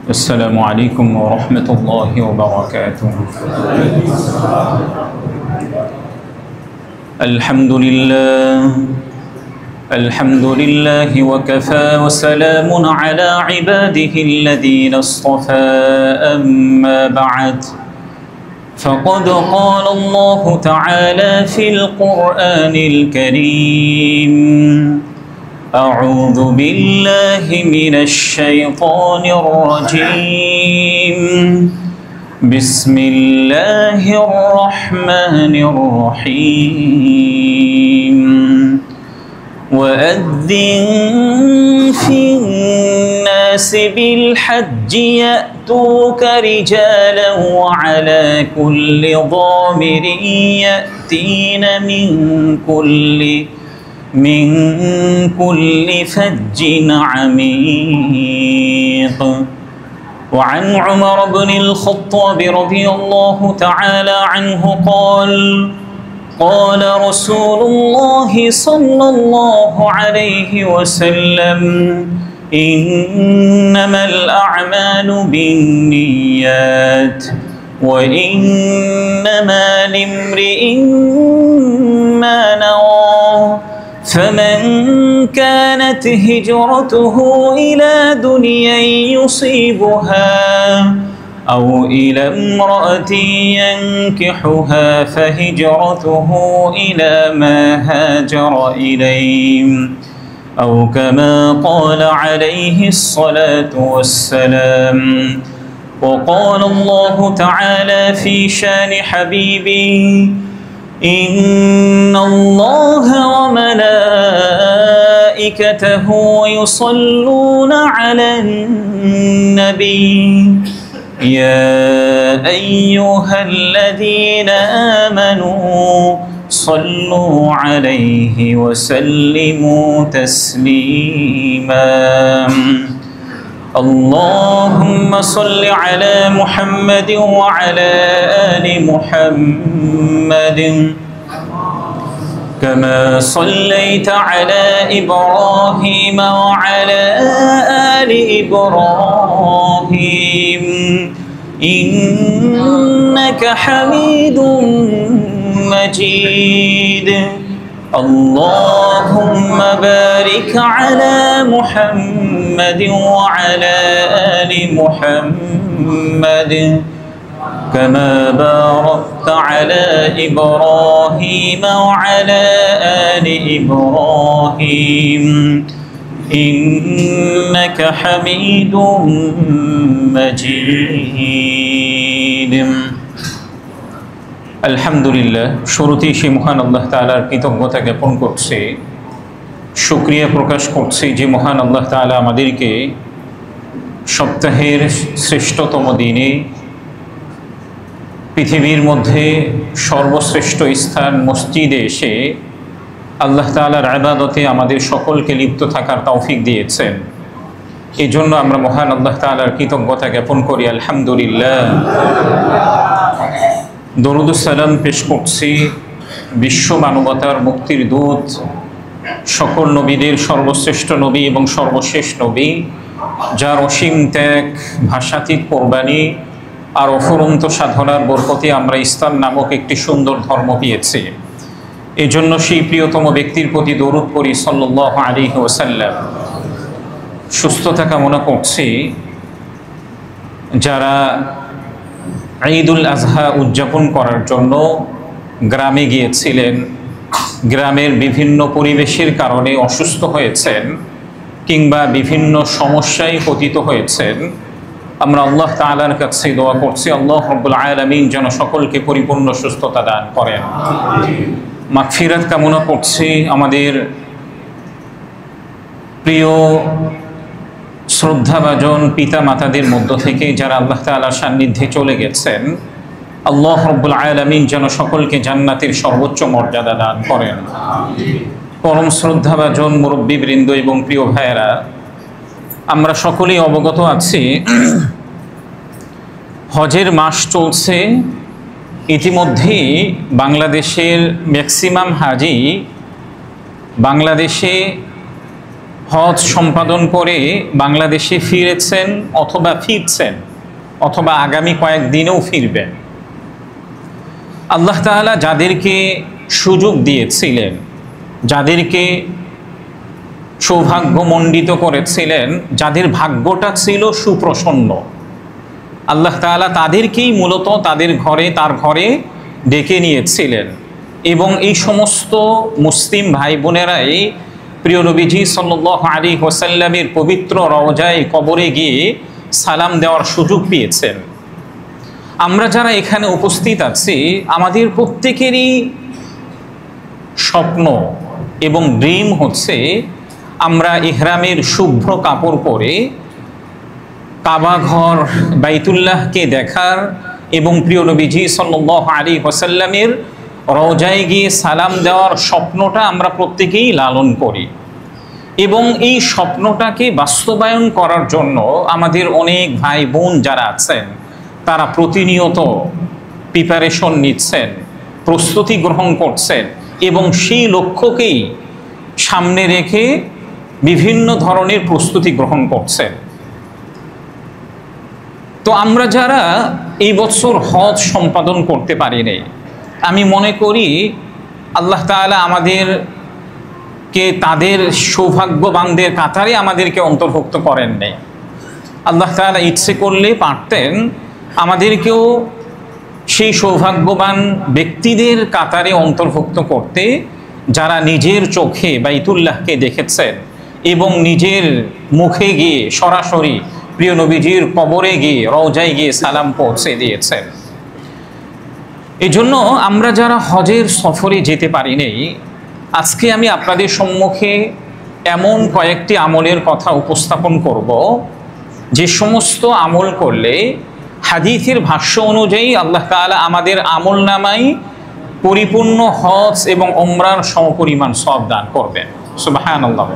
السلام عليكم ورحمة الله وبركاته. الحمد لله وكفى وسلام على عباده الذين اصطفى. أما بعد، فقد قال الله تعالى في القرآن الكريم: أعوذ بالله من الشيطان الرجيم. بسم الله الرحمن الرحيم. وأذن في الناس بالحج يأتوك رجالا وعلى كل ضامر يأتين من كل فج عميق. وعن عمر بن الخطاب رضي الله تعالى عنه قال رسول الله صلى الله عليه وسلم: إنما الأعمال بالنيات وإنما لامرئ ما نوى. فمن كانت هجرته إلى دنيا يصيبها أو إلى امرأة ينكحها فهجرته إلى ما هاجر إليه، أو كما قال عليه الصلاة والسلام. وقال الله تعالى في شان حبيبه: إن الله وملائكته يصلون على النبي يا أيها الذين آمنوا صلوا عليه وسلموا تسليما. اللهم صل على محمد وعلى آل محمد كما صليت على إبراهيم وعلى آل إبراهيم إنك حميد مجيد. اللهم بارك على محمد وعلى آل محمد كما باركت على إبراهيم وعلى آل إبراهيم إنك حميد مجيد। আলহামদুলিল্লাহ, শুরুতেই সেই মহান আল্লাহ তাআলার কৃতজ্ঞতা জ্ঞাপন করছি, শুকরিয়া প্রকাশ করছি যে মহান আল্লাহ তাআলা আমাদেরকে সপ্তাহের শ্রেষ্ঠতম দিনে পৃথিবীর মধ্যে সর্বশ্রেষ্ঠ স্থান মসজিদে এসে আল্লাহ তাআলার ইবাদতে আমাদের সকলকে লিপ্ত থাকার তৌফিক দিয়েছেন। এই জন্য আমরা মহান আল্লাহ তাআলার কৃতজ্ঞতা জ্ঞাপন করি আলহামদুলিল্লাহ। দরুদ ও সালাম পেশ করছি বিশ্ব মানবতার মুক্তির দূত, সকল নবীদের সর্বশ্রেষ্ঠ নবী এবং সর্বশেষ নবী, যার অসীম ত্যাগ, ভাষাতীত কোরবানি আর অফুরন্ত সাধনার বরকতে আমরা ইসলাম নামক একটি সুন্দর ধর্ম পেয়েছি। এই জন্য সেই প্রিয়তম ব্যক্তির প্রতি দরুদ পড়ি সাল্লাল্লাহু আলাইহি ওয়াসাল্লাম। সুস্থতা কামনা করছি যারা ঈদুল আজহা উদযাপন করার জন্য গ্রামে গিয়েছিলেন, গ্রামের বিভিন্ন পরিবেশের কারণে অসুস্থ হয়েছেন কিংবা বিভিন্ন সমস্যায় পতিত হয়েছেন, আমরা আল্লাহ তাআলার কাছে দোয়া করছি আল্লাহ রাব্বুল আলামিন যেন সকলকে পরিপূর্ণ সুস্থতা দান করেন। মাগফিরাত কামনা করছি আমাদের প্রিয় শ্রদ্ধাভাজন পিতা মাতাদের মধ্য থেকে যারা আল্লাহ তাআলার সান্নিধ্যে চলে গেছেন, আল্লাহ রাব্বুল আলামিন যেন সকলকে জান্নাতের সর্বোচ্চ মর্যাদা দান করেন। পরম শ্রদ্ধাভাজন মুরব্বীবৃন্দ এবং প্রিয় ভাইয়েরা, আমরা সকলেই অবগত আছি হজের মাস চলছে। ইতিমধ্যেই বাংলাদেশের ম্যাক্সিমাম হাজি বাংলাদেশে হজ সম্পাদন করে বাংলাদেশে ফিরেছেন অথবা ফিরছেন অথবা আগামী কয়েকদিনেও ফিরবেন। আল্লাহ তাআলা যাদেরকে সুযোগ দিয়েছিলেন, যাদেরকে সৌভাগ্যমণ্ডিত করেছিলেন, যাদের ভাগ্যটা ছিল সুপ্রসন্ন, আল্লাহ তাআলা তাদেরকেই মূলত তার ঘরে ডেকে নিয়েছিলেন। এবং এই সমস্ত মুসলিম ভাই বোনেরাই প্রিয় নবীজি সাল্লাল্লাহু আলাইহি ওয়াসাল্লামের পবিত্র রওজায় কবরে গিয়ে সালাম দেওয়ার সুযোগ পেয়েছেন। আমরা যারা এখানে উপস্থিত আছি, আমাদের প্রত্যেকেরই স্বপ্ন এবং ড্রিম হচ্ছে আমরা ইহরামের শুভ্র কাপড় পরে কাবা ঘর বাইতুল্লাহকে দেখার এবং প্রিয় নবীজি সাল্লাল্লাহু আলাইহি ওয়াসাল্লামের রওজায় গিয়ে সালাম দেওয়ার স্বপ্নটা আমরা প্রত্যেকেই লালন করি। এবং এই স্বপ্নটাকে বাস্তবায়ন করার জন্য আমাদের অনেক ভাই বোন যারা আছেন তারা প্রতিনিয়ত প্রিপারেশন নিচ্ছেন, প্রস্তুতি গ্রহণ করছেন এবং সেই লক্ষ্যকেই সামনে রেখে বিভিন্ন ধরনের প্রস্তুতি গ্রহণ করছেন। তো আমরা যারা এই বছর হজ সম্পাদন করতে পারিনি, আমি মনে করি আল্লাহ তাআলা আমাদেরকে তাদের সৌভাগ্যবানদের কাতারে আমাদেরকে অন্তর্ভুক্ত করেন নাই। আল্লাহ তাআলা ইচ্ছে করলে পারতেন আমাদেরকেও সেই সৌভাগ্যবান ব্যক্তিদের কাতারে অন্তর্ভুক্ত করতে, যারা নিজের চোখে বাইতুল্লাহকে দেখেছেন এবং নিজের মুখে গিয়ে সরাসরি প্রিয় নবীজির কবরে গিয়ে রওজায় গিয়ে সালাম পৌঁছে দিয়েছেন। এই জন্য আমরা যারা হজের সফরে যেতে পারিনি, আজকে আমি আপনাদের সম্মুখে এমন কয়েকটি আমলের কথা উপস্থাপন করব যে সমস্ত আমল করলে হাদিসের ভাষ্য অনুযায়ী আল্লাহ তাআলা আমাদের আমল নামায় পরিপূর্ণ হজ এবং ওমরার সমপরিমাণ সওয়াব দান করবেন। সুবহানাল্লাহ।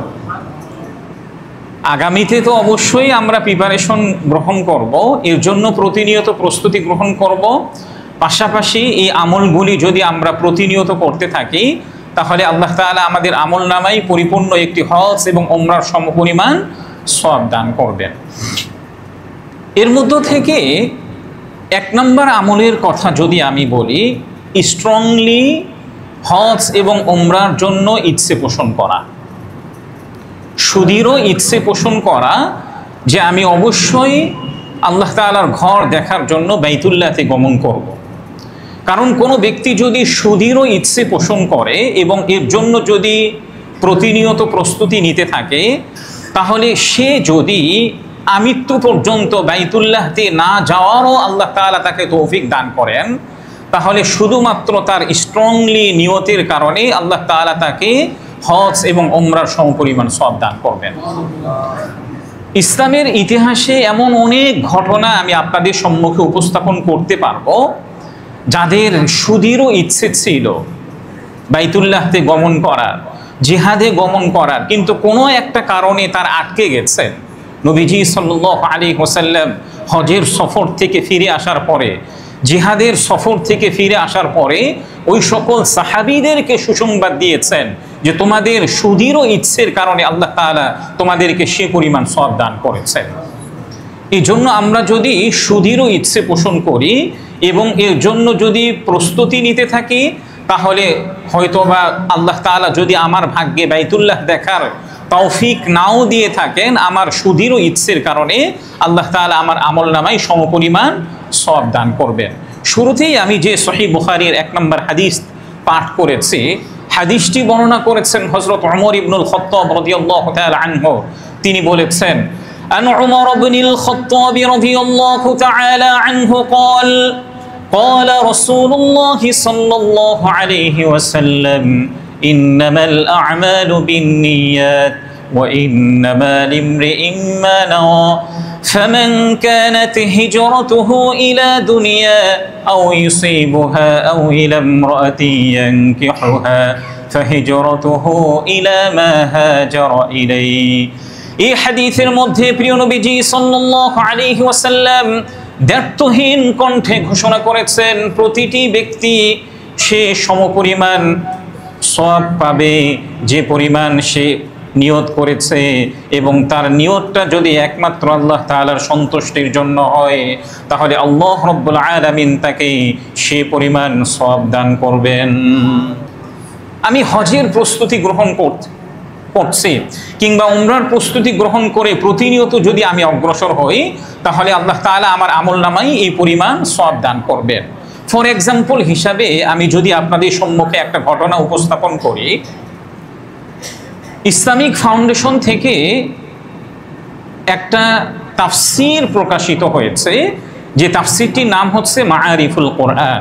আগামীতে তো অবশ্যই আমরা প্রিপারেশন গ্রহণ করব, এর জন্য প্রতিনিয়ত প্রস্তুতি গ্রহণ করব। পাশাপাশি এই আমলগুলি যদি আমরা প্রতিনিয়ত করতে থাকি তাহলে আল্লাহ তাআলা আমাদের আমল নামায় পরিপূর্ণ একটি হজ এবং ওমরার সমপরিমাণ সওয়াব দান করবেন। এর মধ্য থেকে এক নম্বর আমলের কথা যদি আমি বলি, স্ট্রংলি হজ এবং ওমরার জন্য ইচ্ছে পোষণ করা, সুদৃঢ় ইচ্ছে পোষণ করা যে আমি অবশ্যই আল্লাহ তাআলার ঘর দেখার জন্য বাইতুল্লাহতে গমন করব। কারণ কোনো ব্যক্তি যদি সুদৃঢ় ইচ্ছে পোষণ করে এবং এর জন্য যদি প্রতিনিয়ত প্রস্তুতি নিতে থাকে, তাহলে সে যদি আমৃত্যু পর্যন্ত বাইতুল্লাহতে না যাওয়ারও আল্লাহ তাআলা তাকে তৌফিক দান করেন, তাহলে শুধুমাত্র তার স্ট্রংলি নিয়তের কারণে আল্লাহ তাআলা তাকে হজ এবং ওমরার সমপরিমাণ সওয়াব দান করবেন। ইসলামের ইতিহাসে এমন অনেক ঘটনা আমি আপনাদের সম্মুখে উপস্থাপন করতে পারবো যাদের সুদৃঢ় ইচ্ছে ছিল বাইতুল্লাহতে গমন করার, জিহাদে গমন করার, কিন্তু কোনো একটা কারণে তার আটকে গেছেন। নবীজি সাল্লাল্লাহু আলাইহি ওয়াসাল্লাম হজের সফর থেকে ফিরে আসার পরে, জিহাদের সফর থেকে ফিরে আসার পরে ওই সকল সাহাবীদেরকে সুসংবাদ দিয়েছেন যে তোমাদের সুদৃঢ় ইচ্ছের কারণে আল্লাহ তাআলা তোমাদেরকে সে পরিমাণ সওয়াব দান করেছেন। এই জন্য আমরা যদি সুদৃঢ় ইচ্ছে পোষণ করি এবং এর জন্য যদি প্রস্তুতি নিতে থাকি, তাহলে হয়তোবা আল্লাহ তাআলা যদি আমার ভাগ্যে বাইতুল্লাহ দেখার তৌফিক নাও দিয়ে থাকেন, আমার সুদৃঢ় ইচ্ছের কারণে আল্লাহ তাআলা আমার আমল নামায় সমপরিমাণ সওয়াব দান করবেন। শুরুতেই আমি যে সহিহ বুখারীর 1 নম্বর হাদিস পাঠ করেছি, হাদিসটি বর্ণনা করেছেন হযরত ওমর ইবনুল খাত্তাব রাদিয়াল্লাহু তাআলা আনহু। তিনি বলেছেন, আন ওমর ইবনুল খাত্তাব রাদিয়াল্লাহু তাআলা আনহু قال قال رسول الله صلى الله عليه وسلم إنما الأعمال بالنيات وإنما لامرئ ما نوى فمن كانت هجرته إلى دنيا أو يصيبها أو إلى امرأة ينكحها فهجرته إلى ما هاجر إليه। এই হাদিসের মধ্যে প্রিয় নবীজি সাল্লাল্লাহু আলাইহি ওয়াসাল্লাম দ্ব্যর্থহীন কণ্ঠে ঘোষণা করেছেন, প্রতিটি ব্যক্তি সে সমপরিমাণ সওয়াব পাবে যে পরিমাণ সে নিয়ত করেছে এবং তার নিয়তটা যদি একমাত্র আল্লাহ তাআলার সন্তুষ্টির জন্য হয়, তাহলে আল্লাহ রাব্বুল আলামিন তাকে সে পরিমাণ সওয়াব দান করবেন। আমি হজের প্রস্তুতি গ্রহণ করছি কিংবা উমরার প্রস্তুতি গ্রহণ করে প্রতিনিয়ত যদি আমি অগ্রসর হই, তাহলে আল্লাহ তাআলা আমার আমলনামায় এই পরিমাণ সওয়াব দান করবেন। ফর এক্সাম্পল হিসাবে আমি যদি আপনাদের সম্মুখে একটা ঘটনা উপস্থাপন করি, ইসলামিক ফাউন্ডেশন থেকে একটা তাফসির প্রকাশিত হয়েছে, যে তাফসিরটির নাম হচ্ছে মাআরিফুল কোরআন,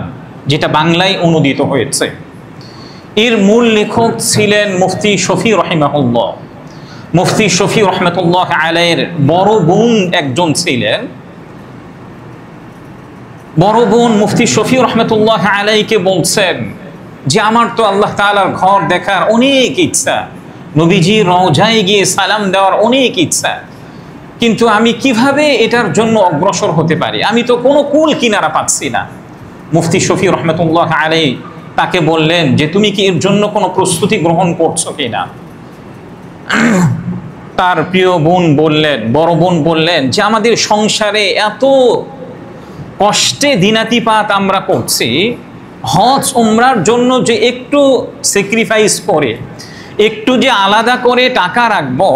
যেটা বাংলায় অনুদিত হয়েছে। এর মূল লেখক ছিলেন মুফতি শফি রহিমাহুল্লাহ। মুফতি শফি রহমতুল্লাহ আলাইহির বড় বোন একজন ছিলেন। বড় বোন মুফতি শফি রহমতুল্লাহ আলাইহিকে বলছেন যে আমার তো আল্লাহ তাআলার ঘর দেখার অনেক ইচ্ছা, নবীজির রওজায় গিয়ে সালাম দেওয়ার অনেক ইচ্ছা, কিন্তু আমি কিভাবে এটার জন্য অগ্রসর হতে পারি? আমি তো কোনো কুল কিনারা পাচ্ছি না। মুফতি শফি রহমতুল্লাহ আলাইহি তাকে বললেন যে তুমি কি এর জন্য কোনো প্রস্তুতি গ্রহণ করছো কিনা? তার প্রিয় বোন বললেন, বড় বোন বললেন যে আমাদের সংসারে এত কষ্টে দিনাতিপাত আমরা করছি, হজ উমরার জন্য যে একটু স্যাক্রিফাইস করে, একটু যে আলাদা করে টাকা রাখবো,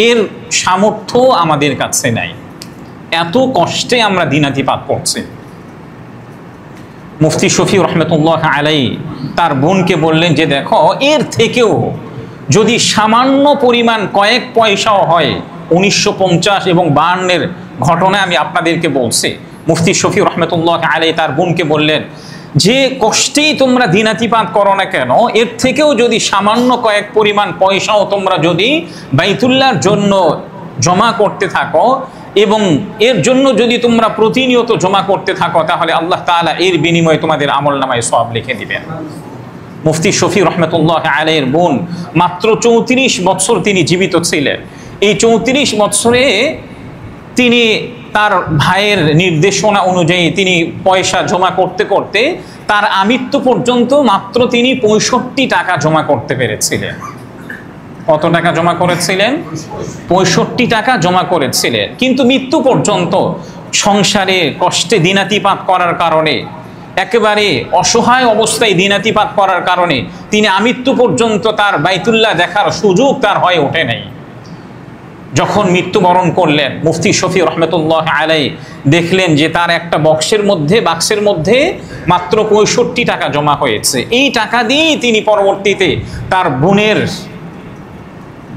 এর সামর্থ্য আমাদের কাছে নাই। এত কষ্টে আমরা দিনাতিপাত করছি। মুফতি শফি রহমতুল্লাহ আলাইহি তার বোনকে বললেন যে দেখো, এর থেকেও যদি সামান্য পরিমাণ কয়েক পয়সাও হয়, 1950 এবং 52-এর ঘটনা আমি আপনাদেরকে বলছি। মুফতি শফি রহমতুল্লাহ আলাইহি তার বোনকে বললেন যে কষ্টেই তোমরা দিনাতিপাত করো না কেন, এর থেকেও যদি সামান্য কয়েক পরিমাণ পয়সাও তোমরা যদি বাইতুল্লাহর জন্য জমা করতে থাকো এবং এর জন্য যদি তোমরা প্রতিনিয়ত জমা করতে থাকো, তাহলে আল্লাহ তাআলা এর বিনিময়ে তোমাদের আমলনামায় সওয়াব লিখে দিবেন। মুফতি শফি রহমতুল্লাহ আলাইহির বোন মাত্র 34 বছর তিনি জীবিত ছিলেন। এই 34 বছরে তিনি তার ভাইয়ের নির্দেশনা অনুযায়ী তিনি পয়সা জমা করতে করতে তার আমৃত্যু পর্যন্ত মাত্র তিনি 65 টাকা জমা করতে পেরেছিলেন। কত টাকা জমা করেছিলেন? 65 টাকা জমা করেছিলেন। কিন্তু মৃত্যু পর্যন্ত সংসারে কষ্টে দিনাতিপাত করার কারণে, একেবারে অসহায় অবস্থায় দিনাতিপাত করার কারণে তিনি আমৃত্যু পর্যন্ত তার বাইতুল্লাহ দেখার সুযোগ তার হয়ে ওঠে নাই। যখন মৃত্যুবরণ করলেন, মুফতি শফি রহমতুল্লাহ আলাইহি দেখলেন যে তার একটা বাক্সের মধ্যে মাত্র 65 টাকা জমা হয়েছে। এই টাকা দিয়েই তিনি পরবর্তীতে তার বোনের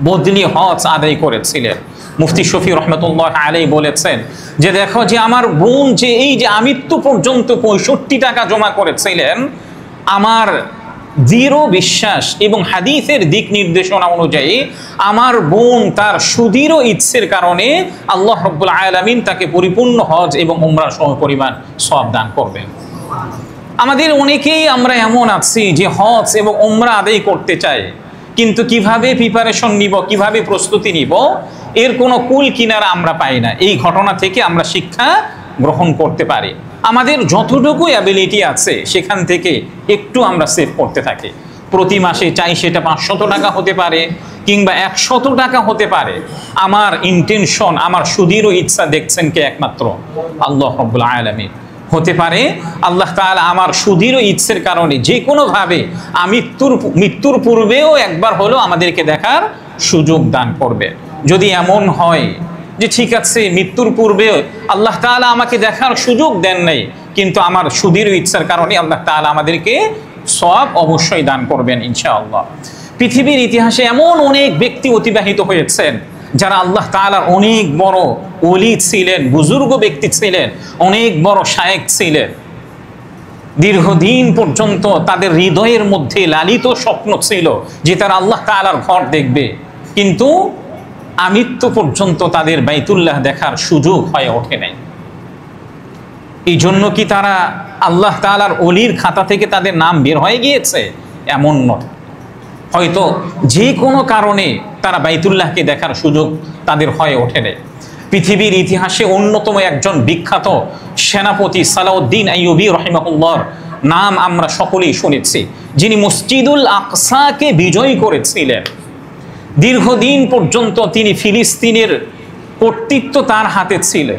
বদলি হজ আদায় করেছিলেন। মুফতি শফি রহমতুল্লাহ আলাইহি বলেছেন যে দেখো, যে আমার বোন যে এই যে আমৃত্যু পর্যন্ত 65 টাকা জমা করেছিলেন, আমার দৃঢ় বিশ্বাস এবং হাদিসের দিক নির্দেশনা অনুযায়ী আমার বোন তার সুদৃঢ় ইচ্ছের কারণে আল্লাহ রাব্বুল আলামিন তাকে পরিপূর্ণ হজ এবং উমরা সম পরিমাণ সওয়াব দান করবেন। আমাদের অনেকেই আমরা এমন আছি যে হজ এবং উমরা আদায় করতে চাই, কিন্তু কিভাবে প্রিপারেশন নিব, কিভাবে প্রস্তুতি নিব, এর কোনো কুল কিনারা আমরা পাই না। এই ঘটনা থেকে আমরা শিক্ষা গ্রহণ করতে পারি। আমাদের যতটুকু অ্যাবিলিটি আছে সেখান থেকে একটু আমরা সেভ করতে থাকি। প্রতি মাসে চাই সেটা 500 টাকা হতে পারে কিংবা 100 টাকা হতে পারে। আমার ইন্টেনশন, আমার সুদৃঢ় ইচ্ছা দেখছেন কে? একমাত্র আল্লাহ রাব্বুল আলামিন। হতে পারে আল্লাহ তাআলা আমার সুদৃঢ় ইচ্ছের কারণে যে কোনোভাবে মৃত্যুর পূর্বেও একবার হলেও আমাদেরকে দেখার সুযোগ দান করবে। যদি এমন হয় যে ঠিক আছে, মৃত্যুর পূর্বে আল্লাহ তাআলা আমাকে দেখার সুযোগ দেন নাই, কিন্তু আমার সুদৃঢ় ইচ্ছার কারণে আল্লাহ তাআলা আমাদেরকে সওয়াব অবশ্যই দান করবেন ইনশাআল্লাহ। পৃথিবীর ইতিহাসে এমন অনেক ব্যক্তি অতিবাহিত হয়েছেন যারা আল্লাহ তাআলার অনেক বড় ওলি ছিলেন, বুজুর্গ ব্যক্তি ছিলেন, অনেক বড় শায়েখ ছিলেন। দীর্ঘদিন পর্যন্ত তাদের হৃদয়ের মধ্যে লালিত স্বপ্ন ছিল যে তারা আল্লাহ তাআলার ঘর দেখবে, কিন্তু আমৃত্যু পর্যন্ত তাদের বাইতুল্লাহ দেখার সুযোগ হয়ে ওঠে নাই। এই জন্য কি তারা আল্লাহ তাআলার ওলির খাতা থেকে তাদের নাম বের হয়ে গিয়েছে? এমন নয়। হয়তো যে কোনো কারণে তারা বাইতুল্লাহকে দেখার সুযোগ তাদের হয়ে ওঠে নাই। পৃথিবীর ইতিহাসে অন্যতম একজন বিখ্যাত সেনাপতি সালাউদ্দিন আইয়ুবী রাহিমাহুল্লাহর নাম আমরা সকলেই শুনেছি, যিনি মসজিদুল আকসাকে বিজয় করেছিলেন। দীর্ঘদিন পর্যন্ত তিনি ফিলিস্তিনের কর্তৃত্ব তার হাতে ছিল।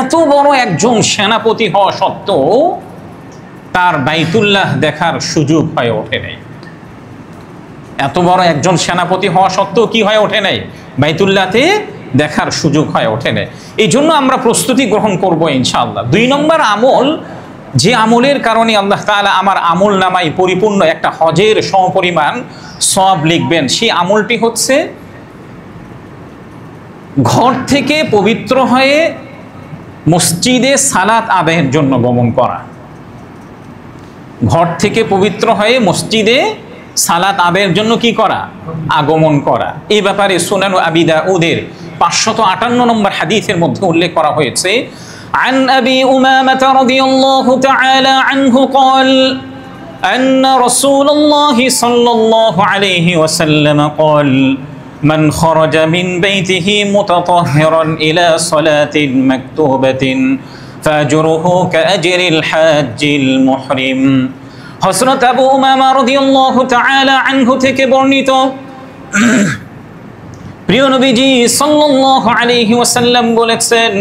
এত বড় একজন সেনাপতি হওয়া সত্ত্বেও তার বাইতুল্লাহ দেখার সুযোগ হয়ে ওঠে নাই। এত বড় একজন সেনাপতি হওয়া সত্ত্বেও কি হয়ে ওঠে নাই? বাইতুল্লাহতে দেখার সুযোগ হয়ে ওঠে নাই। এই জন্য আমরা প্রস্তুতি গ্রহণ করব ইনশাআল্লাহ। 2 নম্বর আমল, যে আমলের কারণে আল্লাহ তাআলা আমার আমল নামায় পরিপূর্ণ একটা হজের সমপরিমাণ সওয়াব লিখবেন, সেই আমলটি হচ্ছে ঘর থেকে পবিত্র হয়ে মসজিদে সালাত আদায়ের জন্য গমন করা। ঘর থেকে পবিত্র হয়ে মসজিদে সালাত আদায়ের জন্য কি করা? আগমন করা। এই ব্যাপারে সুনান আবি দাউদের 558 নম্বর হাদিসের মধ্যে উল্লেখ করা হয়েছে, عن أبي أمامة رضي الله تعالى عنه قال أن رسول الله صلى الله عليه وسلم قال من خرج من بيته متطهرا إلى صلاة مكتوبة فأجره كأجر الحاج المحرم। হযরত আবু উমামা রাদিয়াল্লাহু তাআলা আনহু থেকে বর্ণিত, প্রিয় নবীজি সাল্লাল্লাহু আলাইহি ওয়াসাল্লাম বলেছেন,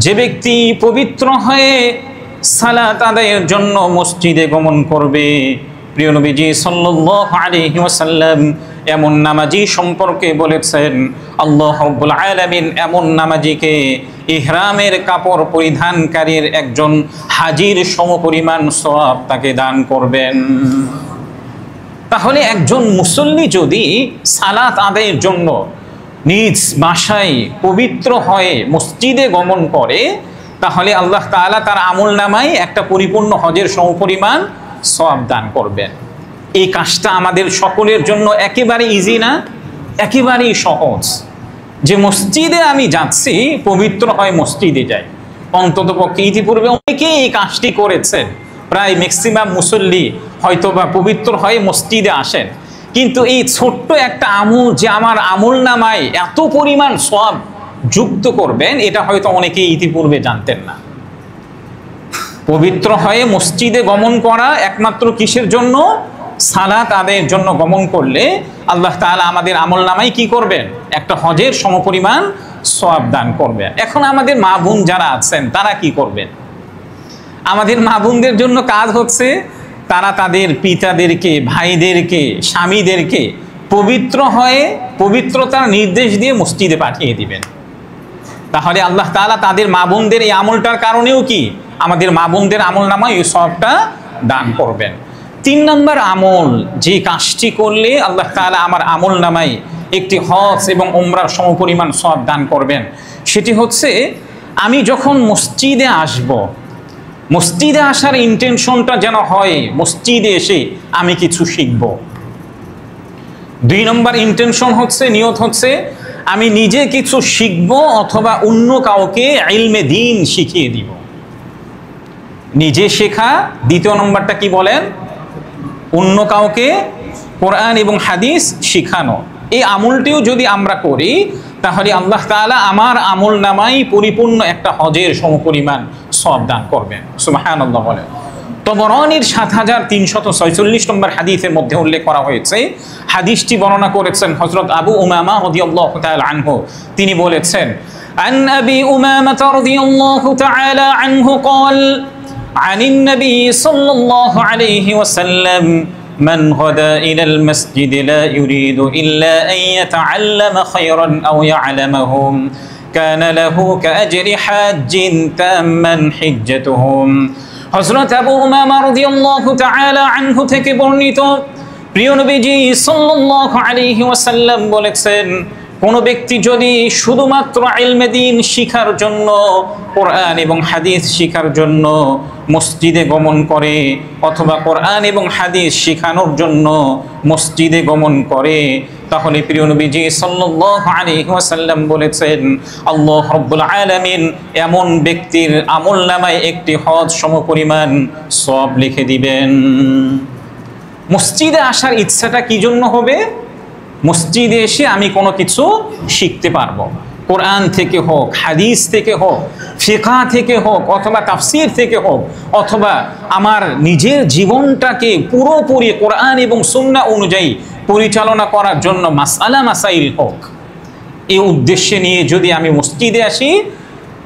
যে ব্যক্তি পবিত্র হয়ে সালাত আদায়ের জন্য মসজিদে গমন করবে, প্রিয় নবীজি সাল্লাল্লাহু আলাইহি ওয়াসাল্লাম এমন নামাজি সম্পর্কে বলেছেন, আল্লাহ রাব্বুল আলামিন এমন নামাজিকে ইহরামের কাপড় পরিধানকারীর একজন হাজির সমপরিমাণ সওয়াব তাকে দান করবেন। তাহলে একজন মুসল্লি যদি সালাত আদায়ের জন্য নিজ বাসায় পবিত্র হয়ে মসজিদে গমন করে, তাহলে আল্লাহ তাআলা তার আমল নামায় একটা পরিপূর্ণ হজের সমপরিমাণ সওয়াব দান করবেন। এই কাজটা আমাদের সকলের জন্য একেবারে ইজি না, একেবারেই সহজ। যে মসজিদে আমি যাচ্ছি, পবিত্র হয়ে মসজিদে যাই। অন্ততপক্ষে ইতিপূর্বে অনেকেই এই কাজটি করেছেন, প্রায় ম্যাক্সিমাম মুসল্লি হয়তোবা পবিত্র হয়ে মসজিদে আসেন। কিন্তু এই ছোট্ট একটা আমল যে আমার আমল নামায় এত পরিমাণ সওয়াব যুক্ত করবেন, এটা হয়তো অনেকেই ইতিপূর্বে জানতেন না। পবিত্র হয়ে মসজিদে গমন করা একমাত্র কিসের জন্য? সালাত আদায়ের জন্য গমন করলে আল্লাহ তাআলা আমাদের আমল নামায় কি করবেন? একটা হজের সমপরিমাণ সওয়াব দান করবেন। এখন আমাদের মা বোন যারা আছেন তারা কি করবেন? আমাদের মা বোনদের জন্য কাজ হচ্ছে তারা তাদের পিতাদেরকে, ভাইদেরকে, স্বামীদেরকে পবিত্র হয়ে পবিত্রতার নির্দেশ দিয়ে মসজিদে পাঠিয়ে দিবেন। তাহলে আল্লাহ তাআলা তাদের মা বোনদের এই আমলটার কারণেও কি আমাদের মা বোনদের আমল নামায় এই সওয়াবটা দান করবেন। 3 নম্বর আমল, যে কাজটি করলে আল্লাহ তাআলা আমার আমল নামায় একটি হজ এবং উমরার সমপরিমাণ সওয়াব দান করবেন, সেটি হচ্ছে আমি যখন মসজিদে আসব, মসজিদে আসার ইন্টেনশনটা যেন হয় মসজিদে এসে আমি কিছু শিখব। 2 নম্বর ইন্টেনশন হচ্ছে, নিয়ত হচ্ছে আমি নিজে কিছু শিখব অথবা অন্য কাউকে ইলমে দ্বীন শিখিয়ে দিব। নিজে শেখা। 2 নম্বরটা কি বলেন? অন্য কাউকে কোরআন এবং হাদিস শিখানো। এই আমলটিও যদি আমরা করি, তাহলে আল্লাহ তাআলা আমার আমল নামায় পরিপূর্ণ একটা হজের সমপরিমাণ সওয়াব দান করবেন। সুবহানাল্লাহ বলেন। তবরানীর 7346 নম্বর হাদিসের মধ্যে উল্লেখ করা হয়েছে, হাদিসটি বর্ণনা করেছেন হযরত আবু উমামা রাদিয়াল্লাহু তাআলা আনহু। তিনি বলেছেন, আন আবি উমামা রাদিয়াল্লাহু তাআলা আনহু قال عن النبي صلى الله عليه وسلم من غدا إلى المسجد لا يريد إلا أن يتعلم خيرا أو يعلمه كان له كأجر حاج تاما حجتهم। হযরত আবু উমামা রাদিয়াল্লাহু তাআলা আনহু থেকে বর্ণিত, প্রিয় নবীজি সাল্লাল্লাহু আলাইহি ওয়াসাল্লাম বলেছেন, কোন ব্যক্তি যদি শুধুমাত্র ইলমে দ্বীন শিখার জন্য, কোরআন এবং হাদিস শিখার জন্য মসজিদে গমন করে অথবা কোরআন এবং হাদিস শিখানোর জন্য মসজিদে গমন করে, তাহলে প্রিয় নবীজি সাল্লাল্লাহু আলাইহি ওয়াসাল্লাম বলেছেন, আল্লাহ রাব্বুল আলামিন এমন ব্যক্তির আমলনামায় একটি হজ সমপরিমাণ সওয়াব লিখে দিবেন। মসজিদে আসার ইচ্ছাটা কি জন্য হবে? মসজিদে এসে আমি কোনো কিছু শিখতে পারবো, কোরআন থেকে হোক, হাদিস থেকে হোক, ফিকহ থেকে হোক, অথবা তাফসীর থেকে হোক, অথবা আমার নিজের জীবনটাকে পুরোপুরি কোরআন এবং সুন্নাহ অনুযায়ী পরিচালনা করার জন্য মাসআলা মাসাইল হোক, এই উদ্দেশ্যে নিয়ে যদি আমি মসজিদে আসি,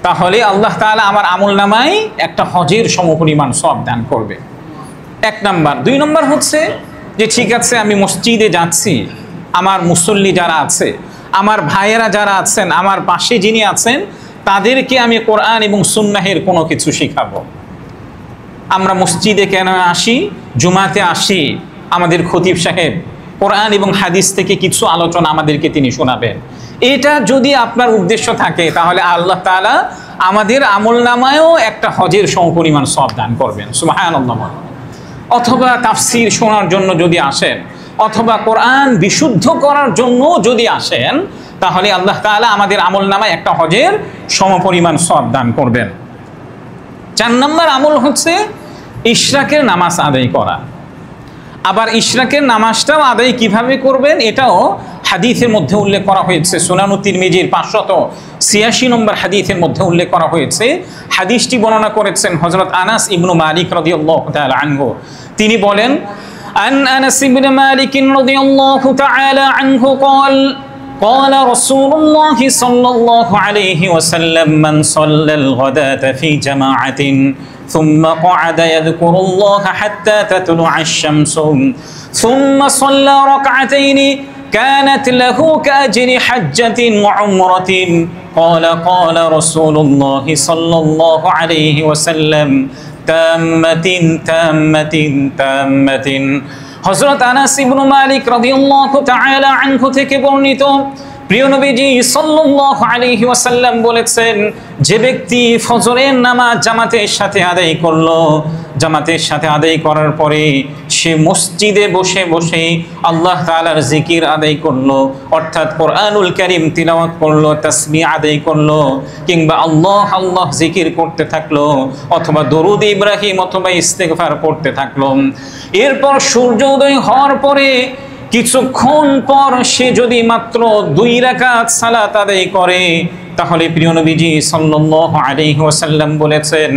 তাহলে আল্লাহ তাআলা আমার আমলনামায় একটা হজের সমপরিমাণ সওয়াব দান করবে। 1 নাম্বার। 2 নম্বর হচ্ছে যে ঠিক আছে, আমি মসজিদে যাচ্ছি, আমার মুসল্লি যারা আছে, আমার ভাইয়েরা যারা আছেন, আমার পাশে যিনি আছেন, তাদেরকে আমি কোরআন এবং সুন্নাহের কোনো কিছু শেখাবো। আমরা মসজিদে কেন আসি? জুমাতে আসি, আমাদের খতিব সাহেব কোরআন এবং হাদিস থেকে কিছু আলোচনা আমাদেরকে তিনি শোনাবেন। এটা যদি আপনার উদ্দেশ্য থাকে, তাহলে আল্লাহ তাআলা আমাদের আমলনামায়ও একটা হজের সমপরিমাণ সওয়াব দান করবেন। সুবহানাল্লাহ। অথবা তাফসীর শোনার জন্য যদি আসেন, অথবা কোরআন বিশুদ্ধ করার জন্য যদি আসেন, তাহলে আল্লাহ তাআলা আমাদের আমলনামায় একটা হজের সমপরিমাণ সওয়াব দান করবেন। 4 নম্বর আমল হচ্ছে ইশরাকের নামাজ আদায় করা। আবার ইশরাকের নামাজটাও আদায় কিভাবে করবেন, এটাও হাদিসের মধ্যে উল্লেখ করা হয়েছে। সুনানুত তিরমিজির 586 নম্বর হাদিসের মধ্যে উল্লেখ করা হয়েছে। হাদিসটি বর্ণনা করেছেন হযরত আনাস ইবনে মালিক রাদিয়াল্লাহু তাআলা আনহু। তিনি বলেন, আন আনাস ইবনে মালিক রাদিয়াল্লাহু তাআলা আনহু قال رسول الله صلى الله عليه وسلم من صلى الغداة في جماعة ثم قعد يذكر الله حتى تطلع الشمس ثم صلى ركعتين كانت له كأجر حجة وعمرة قال رسول الله صلى الله عليه وسلم تامة تامة تامة। হযরত আনাস ইবনে মালিক রাদিয়াল্লাহু তাআলা আনহু থেকে বর্ণিত, প্রিয় নবীজি সাল্লাল্লাহু আলাইহি ওয়াসাল্লাম বলেছেন, যে ব্যক্তি ফজরের নামাজ জামাতের সাথে আদায় করলো, জামাতের সাথে আদায় করার পরে সে মসজিদে বসে বসে আল্লাহ তাআলার জিকির আদায় করলো, অর্থাৎ কোরআনুল কারীম তিলাওয়াত করলো, তাসবিহ আদায় করলো, কিংবা আল্লাহ আল্লাহ জিকির করতে থাকলো, অথবা দরুদ ইব্রাহিম অথবা ইস্তেগফার করতে থাকলো। এরপর সূর্য উদয় হওয়ার পরে কিছুক্ষণ পর সে যদি মাত্র 2 রাকাত সালাত আদায় করে, তাহলে প্রিয় নবীজি সাল্লাল্লাহু আলাইহি ওয়াসাল্লাম বলেছেন,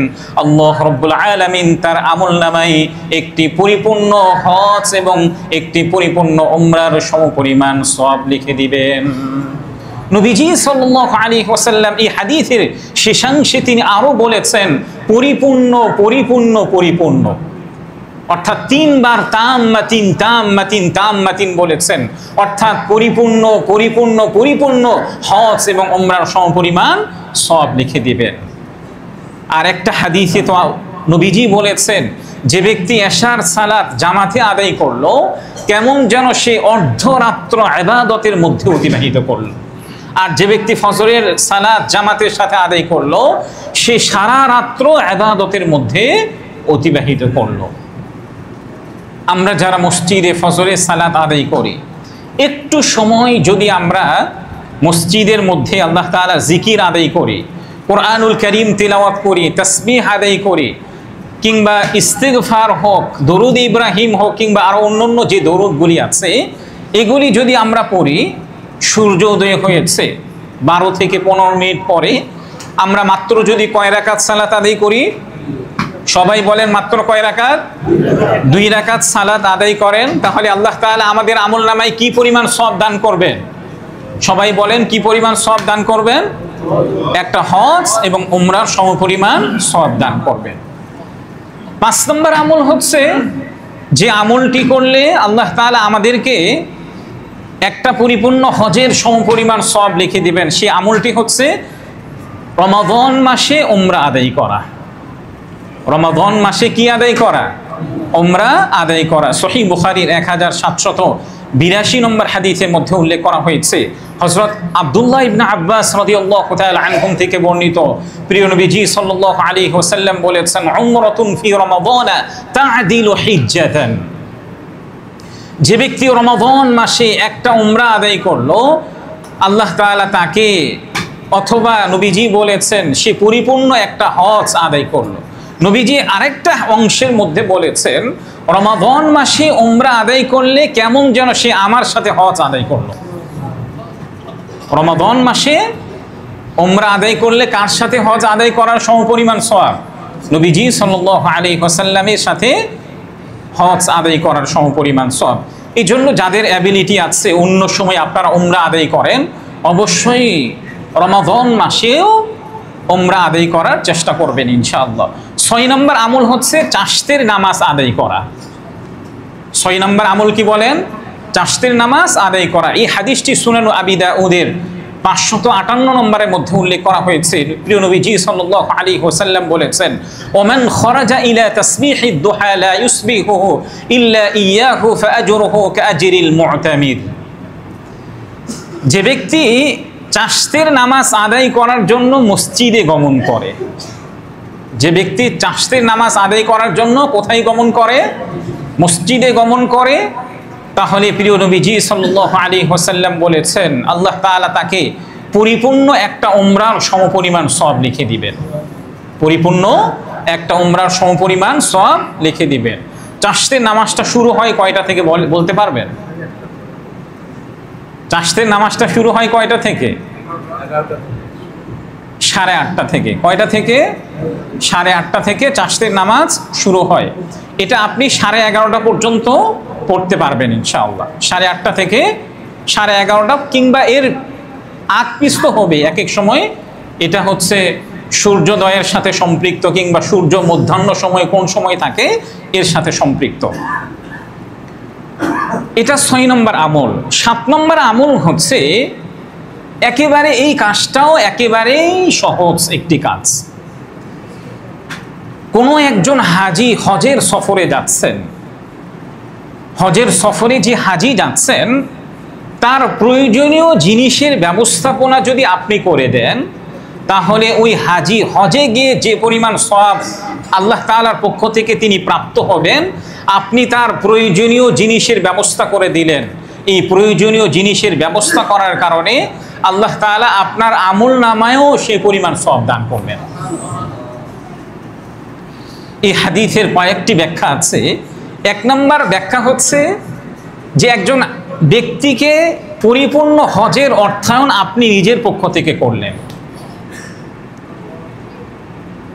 আল্লাহ রাব্বুল আলামিন তার আমলনামায় একটি পরিপূর্ণ হজ এবং একটি পরিপূর্ণ উমরার সমপরিমাণ সওয়াব লিখে দিবেন। নবীজি সাল্লাল্লাহু আলাইহি ওয়াসাল্লাম এই হাদিসের শেষাংশে তিনি আরো বলেছেন, পরিপূর্ণ পরিপূর্ণ পরিপূর্ণ, অর্থাৎ 3 বার তাম্মাতিন তাম্মাতিন তাম্মাতিন বলেছেন, অর্থাৎ পরিপূর্ণ পরিপূর্ণ পরিপূর্ণ হজ এবং উমরার সমপরিমাণ সওয়াব লিখে দিবেন। আর একটা হাদিসে তো নবীজি বলেছেন, যে ব্যক্তি এশার সালাত জামাতে আদায় করলো, কেমন যেন সে অর্ধরাত্র ইবাদতের মধ্যে অতিবাহিত করলো। আর যে ব্যক্তি ফজরের সালাত জামাতের সাথে আদায় করলো, সে সারা রাত্র ইবাদতের মধ্যে অতিবাহিত করলো। আমরা যারা মসজিদে ফজরের সালাত আদায় করি, একটু সময় যদি আমরা মসজিদের মধ্যে আল্লাহ তাআলা জিকির আদায় করি, কোরআনুল কারীম তিলাওয়াত করি, তাসবিহ আদায় করি, কিংবা ইস্তিগফার হোক, দরুদ ইব্রাহিম হোক, কিংবা আরো অন্যান্য যে দরুদগুলি আছে, এগুলি যদি আমরা পড়ি, সূর্য উদয় হয়েছে 12 থেকে 15 মিনিট পরে আমরা মাত্র যদি কয় রাকাত সালাত আদায় করি, সবাই বলেন মাত্র কয় রাকাত? 2 রাকাত সালাত আদায় করেন, তাহলে আল্লাহ তাআলা আমাদের আমলনামায় কি পরিমাণ সওয়াব দান করবেন? সবাই বলেন কি পরিমাণ সওয়াব দান করবেন? একটা হজ এবং উমরার সমপরিমাণ সওয়াব দান করবেন। 5 নম্বর আমল হচ্ছে, যে আমলটি করলে আল্লাহ তাআলা আমাদেরকে একটা পরিপূর্ণ হজের সমপরিমাণ সওয়াব লিখে দিবেন, সেই আমলটি হচ্ছে রমাদান মাসে উমরা আদায় করা। রমাদান মাসে কি আদায় করা? উমরা আদায় করা। সহিহ বুখারীর 1782 নম্বর হাদিসের মধ্যে উল্লেখ করা হয়েছে, হযরত আব্দুল্লাহ ইবনে আব্বাস রাদিয়াল্লাহু তাআলা আনহুম থেকে বর্ণিত, প্রিয় নবীজি সাল্লাল্লাহু আলাইহি ওয়াসাল্লাম বলেছেন, উমরাতুন ফি রমাদান তা'দিলু হিজ্জাতান। যে ব্যক্তি রমাদান মাসে একটা উমরা আদায় করলো, আল্লাহ তাআলা তাকে, অথবা নবীজি বলেছেন সে পরিপূর্ণ একটা হজ আদায় করলো। নবীজি আরেকটা অংশের মধ্যে বলেছেন, রমাদান মাসে উমরা আদায় করলে কেমন যেন সে আমার সাথে হজ আদায় করলো। রমাদান মাসে উমরা আদায় করলে কার সাথে হজ আদায় করার সমপরিমাণ সওয়াব? নবীজি সাল্লাল্লাহু আলাইহি ওয়াসাল্লামের সাথে হজ আদায় করার সমপরিমাণ সওয়াব। এই জন্য যাদের অ্যাবিলিটি আছে অন্য সময় আপনারা উমরা আদায় করেন, অবশ্যই রমাদান মাসেও উমরা আদায় করার চেষ্টা করবেন ইনশাআল্লাহ। 6 নম্বর আমল হচ্ছে চাশতের নামাজ আদায় করা। 6 নম্বর আমল কি বলেন? চাশতের নামাজ আদায় করা। এই হাদিসটি সুনান আবি দাউদের 558 নম্বরের মধ্যে উল্লেখ করা হয়েছে। প্রিয় নবীজি সাল্লাল্লাহু আলাইহি ওয়াসাল্লাম বলেছেন, ওমান খরাজা ইলা তাসবিহিদ দুহা লা ইউসবিহুহু ইল্লা ইয়াহু ফাআজরুহু কাআজরিল মুতামির। যে ব্যক্তি চাশতের নামাজ আদায় করার জন্য মসজিদে গমন করে, যে ব্যক্তি চাশতের নামাজ আদায় করার জন্য কোথায় গমন করে? মসজিদে গমন করে, তাহলে প্রিয় নবীজি সাল্লাল্লাহু আলাইহি ওয়াসাল্লাম বলেছেন আল্লাহ তাআলা তাকে পরিপূর্ণ একটা উমরার সমপরিমাণ সওয়াব লিখে দিবেন। পরিপূর্ণ একটা উমরার সমপরিমাণ সওয়াব লিখে দিবেন। চাশতের নামাজটা শুরু হয় কয়টা থেকে বলতে পারবেন? চাশতের নামাজটা শুরু হয় কয়টা থেকে? 8:30 থেকে। কয়টা থেকে? 8:30 থেকে চাশতের নামাজ শুরু হয়। এটা আপনি 11:30 পর্যন্ত পড়তে পারবেন ইনশাআল্লাহ। 8:30 থেকে 11:30 কিংবা এর আগ পিছ হবে এক এক সময়। এটা হচ্ছে সূর্যোদয়ের সাথে সম্পৃক্ত, কিংবা সূর্য মধ্যাহ্ন সময় কোন সময় থাকে এর সাথে সম্পৃক্ত। এটা 6 নম্বর আমল। 7 নম্বর আমল হচ্ছে একেবারে, এই কাজটাও একেবারেই সহজ একটি কাজ। কোনো একজন হাজি হজের সফরে যাচ্ছেন, হজের সফরে যে হাজি যাচ্ছেন তার প্রয়োজনীয় জিনিসের ব্যবস্থাপনা যদি আপনি করে দেন, তাহলে ওই হাজি হজে গিয়ে যে পরিমাণ সওয়াব আল্লাহ তাআলার পক্ষ থেকে তিনি প্রাপ্ত হবেন, আপনি তার প্রয়োজনীয় জিনিসের ব্যবস্থা করে দিলেন। এই প্রয়োজনীয় জিনিসের ব্যবস্থা করার কারণে আল্লাহ তাআলা আপনার আমল নামায়ও সেই পরিমাণ সওয়াব দান করবেন। এই হাদিসের কয়েকটি ব্যাখ্যা আছে। 1 নম্বর ব্যাখ্যা হচ্ছে যে একজন ব্যক্তিকে পরিপূর্ণ হজের অর্থায়ন আপনি নিজের পক্ষ থেকে করলেন।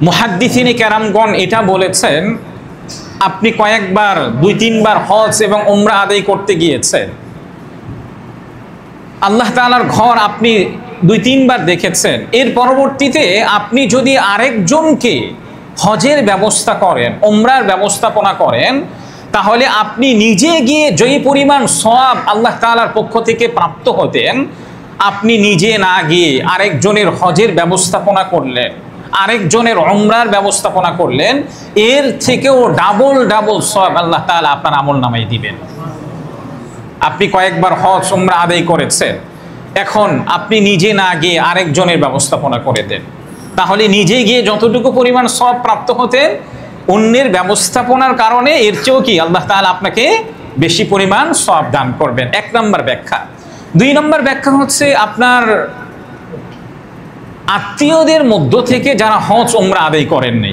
মুহাদ্দিসিনে কেরামগণ এটা বলেছেন, আপনি কয়েকবার 2-3 বার হজ এবং উমরা আদায় করতে গিয়েছেন, আল্লাহ তাআলার ঘর আপনি 2-3 বার দেখেছেন, এর পরবর্তীতে আপনি যদি আরেকজনকে হজের ব্যবস্থা করেন, উমরার ব্যবস্থাপনা করেন, তাহলে আপনি নিজে গিয়ে যেই পরিমাণ সওয়াব আল্লাহ তাআলার পক্ষ থেকে প্রাপ্ত হতেন, আপনি নিজে না গিয়ে আরেকজনের হজের ব্যবস্থাপনা করলেন, আরেকজনের উমরার ব্যবস্থাপনা করলেন, এর থেকেও ডাবল সওয়াব আল্লাহ তাআলা আপনার আমলনামায় দিবেন। আপনি কয়েকবার হজ উমরা আদায় করেছেন, এখন আপনি নিজে না গিয়ে আরেকজনের ব্যবস্থাপনা করে দেন, তাহলে নিজে গিয়ে যতটুকু পরিমাণ সওয়াব প্রাপ্ত হতেন, অন্যের ব্যবস্থাপনার কারণে এর চেয়েও কি আল্লাহ তাআলা আপনাকে বেশি পরিমাণ সওয়াব দান করবেন। 1 নম্বর ব্যাখ্যা। 2 নম্বর ব্যাখ্যা হচ্ছে আপনার আত্মীয়দের মধ্য থেকে যারা হজ উমরা আদায় করেননি,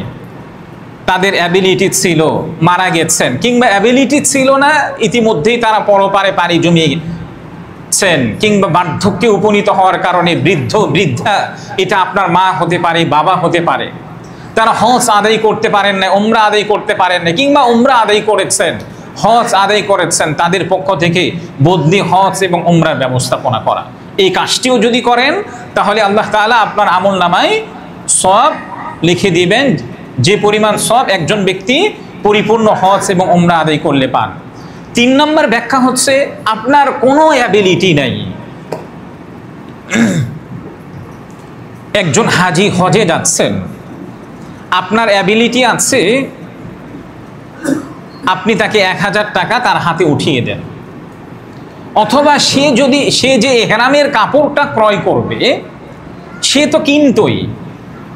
তাদের অ্যাবিলিটি ছিল, মারা গেছেন, কিংবা অ্যাবিলিটি ছিল না, ইতিমধ্যেই তারা পরপারে পাড়ি জমিয়েছেন, কিংবা বার্ধক্যে উপনীত হওয়ার কারণে বৃদ্ধা, এটা আপনার মা হতে পারে, বাবা হতে পারে, তারা হজ আদায় করতে পারেন না, উমরা আদায় করতে পারেন না, কিংবা উমরা আদায় করেছেন, হজ আদায় করেছেন, তাদের পক্ষ থেকে বদলি হজ এবং উমরার ব্যবস্থাপনা করা, এই কাজটিও যদি করেন, তাহলে আল্লাহ তাআলা আপনার আমলনামায় সওয়াব লিখে দিবেন, যে পরিমাণ সওয়াব একজন ব্যক্তি পরিপূর্ণ হজ এবং উমরা আদায় করলে পান। 3 নম্বর ব্যাখ্যা হচ্ছে আপনার কোনো অ্যাবিলিটি নাই, একজন হাজি হজে যাচ্ছেন, আপনার অ্যাবিলিটি আছে, আপনি তাকে 1000 টাকা তার হাতে উঠিয়ে দেন, অথবা সে যে ইহরামের কাপড়টা ক্রয় করবে সে তো কিনতই,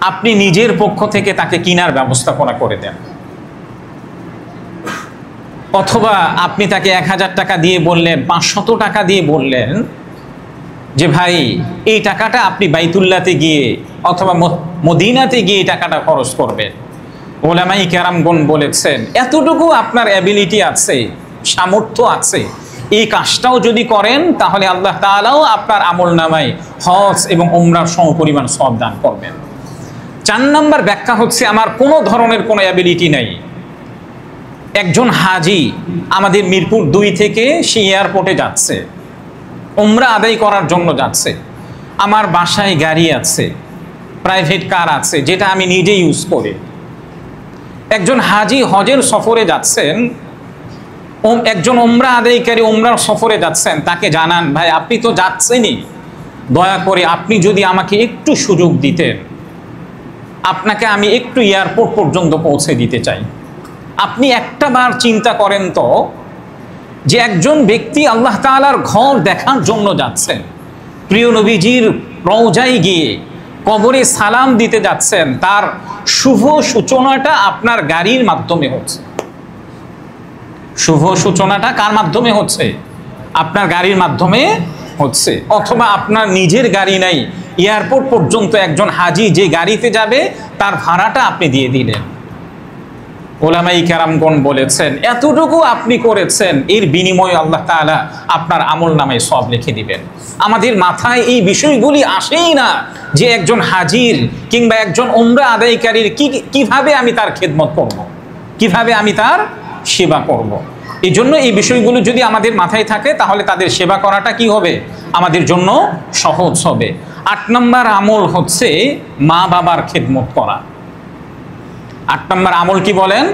আপনি নিজের পক্ষ থেকে তাকে কিনার ব্যবস্থাপনা করে দেন, অথবা আপনি তাকে 1000 টাকা দিয়ে বললেন, 500 টাকা দিয়ে বললেন যে ভাই এই টাকাটা আপনি বাইতুল্লাহতে গিয়ে অথবা মদিনাতে গিয়ে এই টাকাটা খরচ করবেন। ওলামায়ে কেরামগণ বলেছেন এতটুকু আপনার অ্যাবিলিটি আছে, সামর্থ্য আছে, এই কাজটাও যদি করেন তাহলে আল্লাহ তাআলাও আপনার আমলনামায় হজ এবং উমরার সমপরিমাণ সওয়াব দান করবেন। 4 নম্বর ব্যাখ্যা হচ্ছে আমার কোনো ধরনের কোনো অ্যাবিলিটি নাই, একজন হাজি আমাদের মিরপুর 2 থেকে সে এয়ারপোর্টে যাচ্ছে, উমরা আদায় করার জন্য যাচ্ছে। আমার বাসায় গাড়ি আছে, প্রাইভেট কার আছে, যেটা আমি নিজে ইউজ করি। একজন হাজি হজের সফরে যাচ্ছেন, একজন উমরা আদায়কারী উমরার সফরে যাচ্ছেন, তাকে জানান, ভাই আপনি তো যাচ্ছেনই, দয়া করে আপনি যদি আমাকে একটু সুযোগ দিতেন, আপনাকে আমি একটু এয়ারপোর্ট পর্যন্ত পৌঁছে দিতে চাই। আপনি একটা বার চিন্তা করেন তো, যে একজন ব্যক্তি আল্লাহ তাআলার ঘর দেখার জন্য যাচ্ছেন, প্রিয় নবীজির রওজায় গিয়ে কবরে সালাম দিতে যাচ্ছেন, তার শুভ সূচনাটা আপনার গাড়ির মাধ্যমে হচ্ছে। শুভ সূচনাটা কার মাধ্যমে হচ্ছে? আপনার গাড়ির মাধ্যমে হচ্ছে। অথবা আপনার নিজের গাড়ি নাই, এয়ারপোর্ট পর্যন্ত একজন হাজি যে গাড়িতে যাবে তার ভাড়াটা আপনি দিয়ে দিলেন। ওলামাই কেরামগণ বলেছেন, এতটুকু আপনি করেছেন, এর বিনিময়ে আল্লাহ তাআলা আপনার আমল নামায় সওয়াব লিখে দিবেন। আমাদের মাথায় এই বিষয়গুলি আসেই না, যে একজন হাজির কিংবা একজন উমরা আদায়কারীর কিভাবে আমি তার খেদমত করব, কিভাবে আমি তার সেবা করব। এই জন্য এই বিষয়গুলো যদি আমাদের মাথায় থাকে, তাহলে তাদের সেবা করাটা কি হবে? আমাদের জন্য সহজ হবে। 8 নম্বর আমল হচ্ছে মা বাবার খেদমত করা। 8 নম্বর আমল কি বলেন?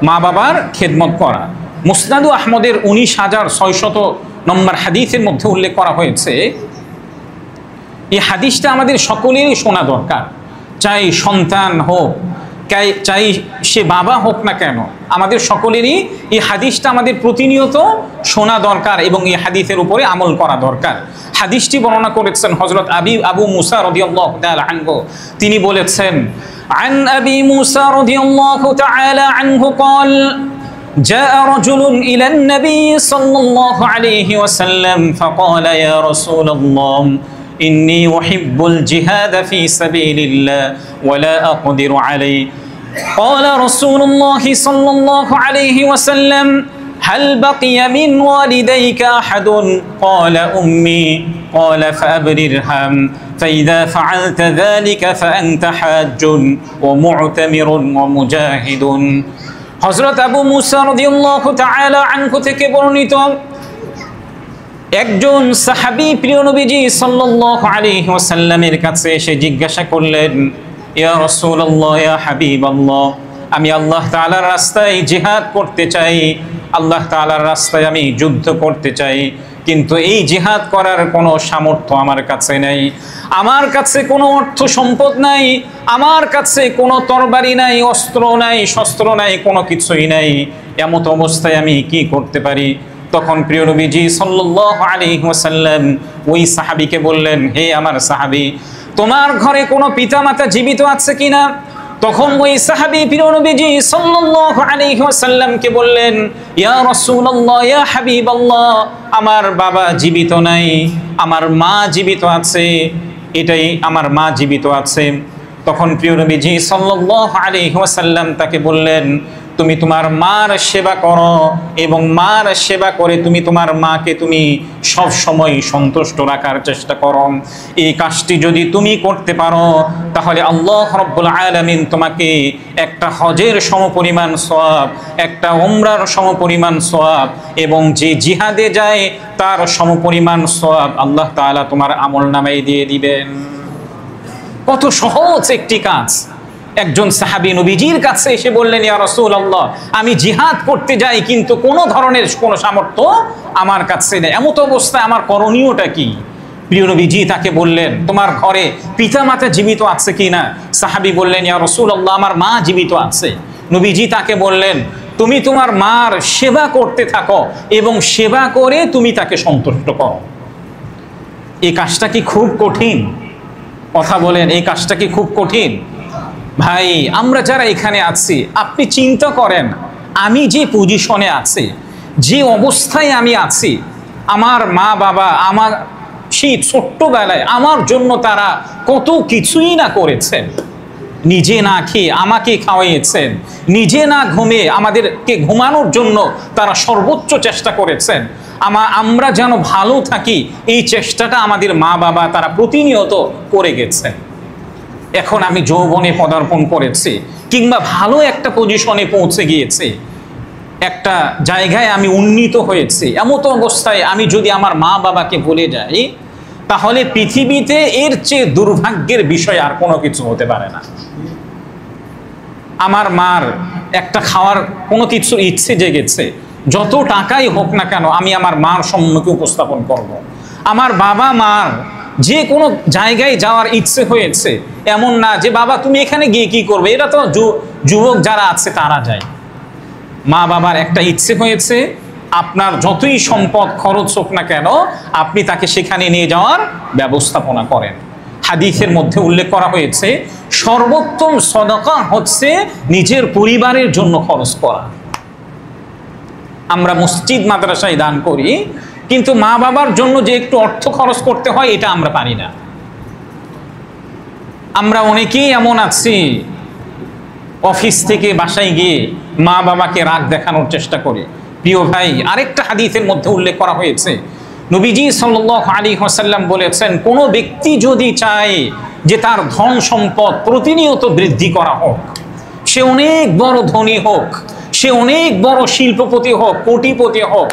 মা বাবার খেদমত করা। মুসনাদু আহমদের 19,600 নম্বর হাদিসের মধ্যে উল্লেখ করা হয়েছে। এই হাদিসটা আমাদের সকলেরই শোনা দরকার, চাই সন্তান হোক, চাই সে বাবা হোক না কেন, আমাদের সকলেরই এই হাদিসটা আমাদের প্রতিনিয়ত শোনা দরকার এবং এই হাদিসের উপরে আমল করা দরকার। হাদিসটি বর্ণনা করেছেন হযরত আবু মুসা রাদিয়াল্লাহু তাআলা আনহু। তিনি বলেছেন, عن أبي موسى رضي الله تعالى عنه قال جاء رجل إلى النبي صلى الله عليه وسلم فقال يا رسول الله إني أحب الجهاد في سبيل الله ولا أقدر عليه قال رسول الله صلى الله عليه وسلم هل بقي من والديك أحد قال أمي قال فأبررهم فإذا فعلت ذلك فأنت حاج ومعتمر ومجاهد হযরত আবু মুসা রাদিয়াল্লাহু তাআলা আনহু থেকে বর্ণিত একজন সাহাবী প্রিয় নবীজি সাল্লাল্লাহু আলাইহি ওয়াসাল্লামের কাছে এসে জিজ্ঞাসা করলেন, ইয়া রাসূলুল্লাহ, ইয়া হাবিবাল্লাহ, আমি আল্লাহ তাআলার রাস্তায় জিহাদ করতে চাই, আল্লাহ তাআলার রাস্তায় আমি যুদ্ধ করতে চাই, কিন্তু এই জিহাদ করার কোনো সামর্থ্য আমার কাছে নেই, আমার কাছে কোনো অর্থ সম্পদ নাই, আমার কাছে কোনো তরবারি নাই, অস্ত্র নাই, শস্ত্র নাই, কোনো কিছুই নাই। এমত অবস্থায় আমি কি করতে পারি? তখন প্রিয় নবীজি সাল্লাল্লাহু আলাইহি ওয়াসাল্লাম ওই সাহাবীকে বললেন, হে আমার সাহাবী, তোমার ঘরে কোনো পিতামাতা জীবিত আছে কিনা? তখন ওই সাহাবী প্রিয় নবীজি সাল্লাল্লাহু আলাইহি ওয়াসাল্লামকে বললেন, ইয়া রাসূলুল্লাহ, ইয়া হাবিবাল্লাহ, আমার বাবা জীবিত নাই, আমার মা জীবিত আছে, এটাই আমার মা জীবিত আছে। তখন প্রিয় নবীজি সাল্লাল্লাহু আলাইহি ওয়াসাল্লাম তাকে বললেন, তুমি তোমার মার সেবা করো এবং মার সেবা করে তুমি তোমার মাকে তুমি সব সময় সন্তুষ্ট রাখার চেষ্টা করো। এই কাজটি যদি তুমি করতে পারো, তাহলে আল্লাহ রাব্বুল আলামিন তোমাকে একটা হজের সমপরিমাণ সওয়াব, একটা উমরার সমপরিমাণ সওয়াব এবং যে জিহাদে যায় তার সমপরিমাণ সওয়াব আল্লাহ তাআলা তোমার আমলনামায় দিয়ে দিবেন। কত সহজ একটি কাজ। একজন সাহাবী নবীজির কাছে এসে বললেন, ইয়া রাসূলুল্লাহ, আমি জিহাদ করতে যাই কিন্তু কোনো ধরনের কোনো সামর্থ্য আমার কাছে নেই, এমত অবস্থায় আমার করণীয়টা কি? প্রিয় নবীজি তাকে বললেন, তোমার ঘরে পিতামাতা জীবিত আছে কিনা? সাহাবী বললেন, ইয়া রাসূলুল্লাহ, আমার মা জীবিত আছে। নবীজি তাকে বললেন, তুমি তোমার মার সেবা করতে থাকো এবং সেবা করে তুমি তাকে সন্তুষ্ট করো। এই কাজটা কি খুব কঠিন? কথা বলেন, এই কাজটা কি খুব কঠিন? ভাই, আমরা যারা এখানে আছি, আপনি চিন্তা করেন, আমি যে পজিশনে আছি, যে অবস্থায় আমি আছি, আমার মা বাবা আমার সেই ছোট্টবেলায় আমার জন্য তারা কত কিছুই না করেছেন। নিজে না খেয়ে আমাকে খাওয়াইয়েছেন, নিজে না ঘুমিয়ে আমাদেরকে ঘুমানোর জন্য তারা সর্বোচ্চ চেষ্টা করেছেন। আমরা যেন ভালো থাকি, এই চেষ্টাটা আমাদের মা বাবা তারা প্রতিনিয়ত করে গেছেন। এখন আমি যৌবনে পদার্পণ করেছি কিংবা ভালো একটা পজিশনে পৌঁছে গিয়েছি, একটা জায়গায় আমি উন্নীত হয়েছি, এমতো অবস্থায় আমি যদি আমার মা বাবাকে ভুলে যাই, তাহলে পৃথিবীতে এর চেয়ে দুর্ভাগ্যের বিষয় আর কোনো কিছু হতে পারে না। আমার মার একটা খাওয়ার কোনো কিছুর ইচ্ছে জেগেছে, যত টাকাই হোক না কেন আমি আমার মার সম্মুখে উপস্থাপন করব। আমার বাবা মার যে কোনো জায়গায় যাওয়ার ইচ্ছে হয়েছে, এমন না যে বাবা তুমি এখানে গিয়ে কি করবে, এটা তো যুবক যারা আছে তারা যায়। মা বাবার একটা ইচ্ছে হয়েছে, আপনার যতই সম্পদ খরচ হোক না কেন আপনি তাকে সেখানে নিয়ে যাওয়ার ব্যবস্থাপনা করেন। হাদিসের মধ্যে উল্লেখ করা হয়েছে সর্বোত্তম সদকা হচ্ছে নিজের পরিবারের জন্য খরচ করা। আমরা মসজিদ মাদ্রাসায় দান করি, কিন্তু মা বাবার জন্য যে একটু অর্থ খরচ করতে হয় এটা আমরা পারি না। আমরা অনেকেই এমন আছি অফিস থেকে বাসায় গিয়ে মা বাবাকে রাগ দেখানোর চেষ্টা করি। প্রিয় ভাই, আরেকটা হাদিসের মধ্যে উল্লেখ করা হয়েছে, নবীজি সাল্লাল্লাহু আলাইহি ওয়াসাল্লাম বলেছেন, কোনো ব্যক্তি যদি চায় যে তার ধন সম্পদ প্রতিনিয়ত বৃদ্ধি করা হোক, সে অনেক বড় ধনী হোক, সে অনেক বড় শিল্পপতি হোক, কোটিপতি হোক,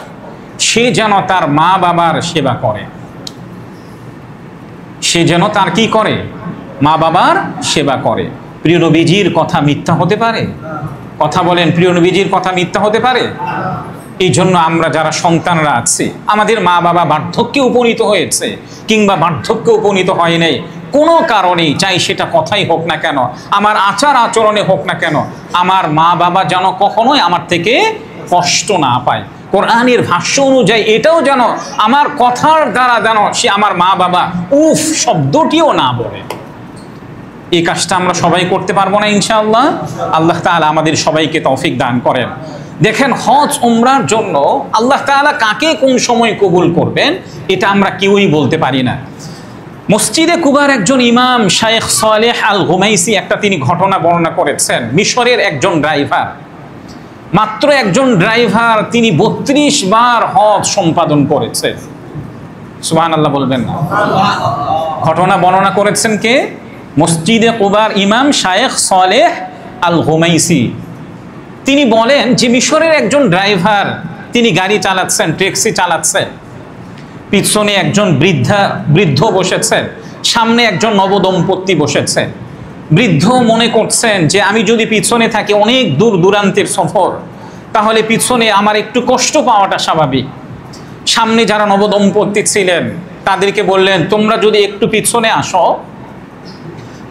সে যেন তার মা বাবার সেবা করে। সে যেন তার কি করে? মা বাবার সেবা করে। প্রিয় নবীজির কথা মিথ্যা হতে পারে? কথা বলেন, প্রিয় নবীজির কথা মিথ্যা হতে পারে? এই জন্য আমরা যারা সন্তানরা আছি, আমাদের মা বাবা বার্ধক্যে উপনীত হয়েছে কিংবা বার্ধক্যে উপনীত হয় নাই, কোনো কারণেই, চাই সেটা কথাই হোক না কেন, আমার আচার আচরণে হোক না কেন, আমার মা বাবা যেন কখনোই আমার থেকে কষ্ট না পায়। কোরআনের ভাষ্য অনুযায়ী এটাও যেন আমার কথার দ্বারা যেন সে আমার মা বাবা উফ শব্দটিও না বলে। এই কাজটা আমরা সবাই করতে পারবো না ইনশাআল্লাহ। আল্লাহ তাআলা আমাদের সবাইকে তৌফিক দান করেন। দেখেন, হজ উমরার জন্য আল্লাহ তাআলা কাকে কোন সময় কবুল করবেন এটা আমরা কেউই বলতে পারি না। মসজিদে কুবার একজন ইমাম শাইখ সালেহ আল গুমাইসি একটা তিনি ঘটনা বর্ণনা করেছেন। মিশরের একজন ড্রাইভার, মাত্র একজন ড্রাইভার, তিনি 32 বার হজ সম্পাদন করেছেন। সুবহানাল্লাহ বলবেন না? ঘটনা বর্ণনা করেছেন কে? মসজিদে কুবার ইমাম শাইখ সালেহ আল গুমাইসি। তিনি বলেন যে মিশরের একজন ড্রাইভার, তিনি গাড়ি চালাচ্ছেন, ট্যাক্সি চালাচ্ছেন, পিছনে একজন বৃদ্ধ বসেছেন, সামনে একজন নবদম্পতি বসেছেন। বৃদ্ধ মনে করছেন যে আমি যদি পিছনে থাকি, অনেক দূর দূরান্তের সফর, তাহলে পিছনে আমার একটু কষ্ট পাওয়াটা স্বাভাবিক। সামনে যারা নবদম্পতি ছিলেন তাদেরকে বললেন, তোমরা যদি একটু পিছনে আসো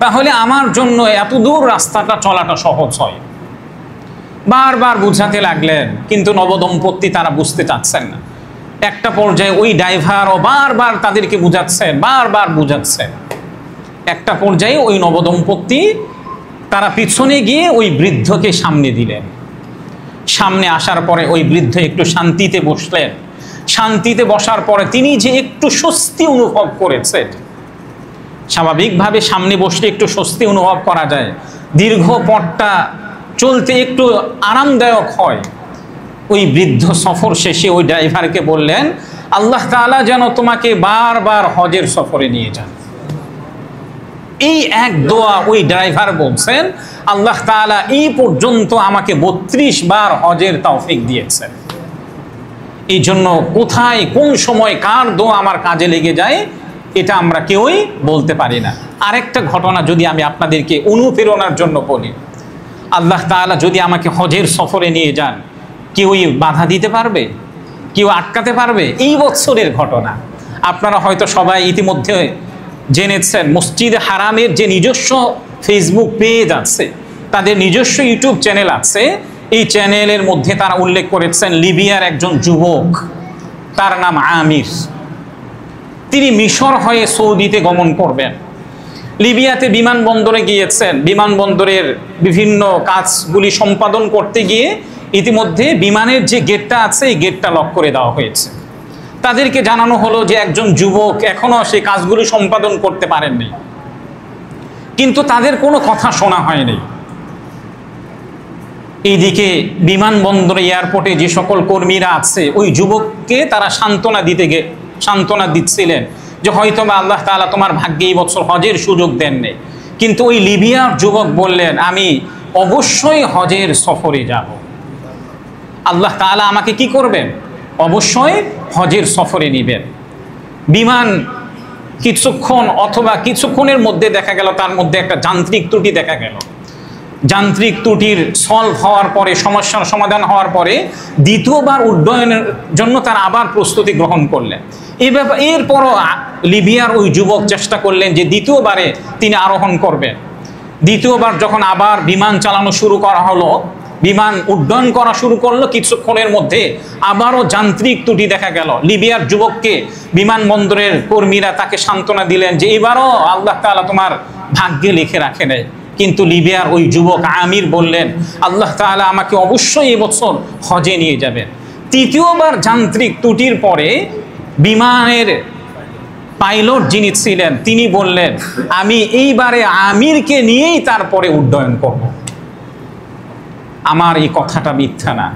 তাহলে আমার জন্য এত দূর রাস্তাটা চলাটা সহজ হয়। বারবার বুঝাতে লাগলেন, কিন্তু নবদম্পতি তারা বুঝতে চাচ্ছেন না। একটা পর্যায়ে ওই ড্রাইভারও বারবার তাদেরকে বারবার বুঝাচ্ছেন। একটা পর্যায়ে ওই নবদম্পতি তারা পিছনে গিয়ে ওই বৃদ্ধকে সামনে দিলেন। সামনে আসার পরে ওই বৃদ্ধ একটু শান্তিতে বসলেন। শান্তিতে বসার পরে তিনি যে একটু স্বস্তি অনুভব করেছেন, স্বাভাবিকভাবে সামনে বসলে একটু স্বস্তি অনুভব করা যায়, দীর্ঘ পথটা চলতে একটু আরামদায়ক হয়। ওই বৃদ্ধ সফর শেষে ওই ড্রাইভারকে বললেন, আল্লাহ তাআলা যেন তোমাকে বারবার হজের সফরে নিয়ে যান। এই এক দোয়া ওই ড্রাইভার বলছেন, আল্লাহ তাআলা এই পর্যন্ত আমাকে 32 বার হজের তৌফিক দিয়েছেন। এই জন্য কোথায় কোন সময় কার দোয়া আমার কাজে লেগে যায় এটা আমরা কেউই বলতে পারি না। আরেকটা ঘটনা যদি আমি আপনাদেরকে অনুপ্রেরণার জন্য বলি, আল্লাহ তাআলা যদি আমাকে হজের সফরে নিয়ে যান, কেউই বাধা দিতে পারবে? কেউ আটকাতে পারবে? এই বছরের ঘটনা আপনারা হয়তো সবাই ইতিমধ্যে জেনেছেন, মসজিদে হারামের যে নিজস্ব ফেসবুক পেজ আছে, তাদের নিজস্ব ইউটিউব চ্যানেল আছে, এই চ্যানেলের মধ্যে তারা উল্লেখ করেছেন লিবিয়ার একজন যুবক, তার নাম আমির। তিনি মিশর হয়ে সৌদিতে গমন করবেন। লিবিয়াতে বিমানবন্দরে গিয়েছেন, বিমানবন্দরের বিভিন্ন কাজগুলি সম্পাদন করতে গিয়ে ইতিমধ্যে বিমানের যে গেটটা আছে এই গেটটা লক করে দেওয়া হয়েছে। তাদেরকে জানানো হলো যে একজন যুবক এখনো সেই কাজগুলি সম্পাদন করতে পারেননি, কিন্তু তাদের কোনো কথা শোনা হয়নি। এইদিকে বিমানবন্দরে এয়ারপোর্টে যে সকল কর্মীরা আছে ওই যুবককে তারা সান্ত্বনা দিচ্ছিলেন যে হয়তো বা আল্লাহ তাআলা তোমার ভাগ্যে এই বছর হজের সুযোগ দেননি। কিন্তু ওই লিবিয়ার যুবক বললেন, আমি অবশ্যই হজের সফরে যাব। আল্লাহ তাআলা আমাকে কি করবেন? অবশ্যই হজের সফরে নেবেন। বিমান কিছুক্ষণ অথবা কিছুক্ষণের মধ্যে দেখা গেল তার মধ্যে একটা যান্ত্রিক ত্রুটি দেখা গেল। যান্ত্রিক ত্রুটির সলভ হওয়ার পরে, সমস্যার সমাধান হওয়ার পরে দ্বিতীয়বার উড্ডয়নের জন্য তারা আবার প্রস্তুতি গ্রহণ করলেন। এরপরও লিবিয়ার ওই যুবক চেষ্টা করলেন যে দ্বিতীয়বারে তিনি আরোহণ করবেন। দ্বিতীয়বার যখন আবার বিমান চালানো শুরু করা হলো, বিমান উড্ডয়ন করা শুরু করলো, কিছুক্ষণের মধ্যে আবারও যান্ত্রিক ত্রুটি দেখা গেল। লিবিয়ার যুবককে বিমানবন্দরের কর্মীরা তাকে সান্ত্বনা দিলেন যে এবারও আল্লাহ তাআলা তোমার ভাগ্যে লিখে রাখে নেয়। কিন্তু লিবিয়ার ওই যুবক আমির বললেন, আল্লাহ তাআলা আমাকে অবশ্যই এবছর হজে নিয়ে যাবেন। তৃতীয়বার যান্ত্রিক ত্রুটির পরে বিমানের পাইলট যিনি ছিলেন তিনি বললেন, আমি এইবারে আমিরকে নিয়েই তারপরে উড্ডয়ন করব। আমার এই কথাটা মিথ্যা না।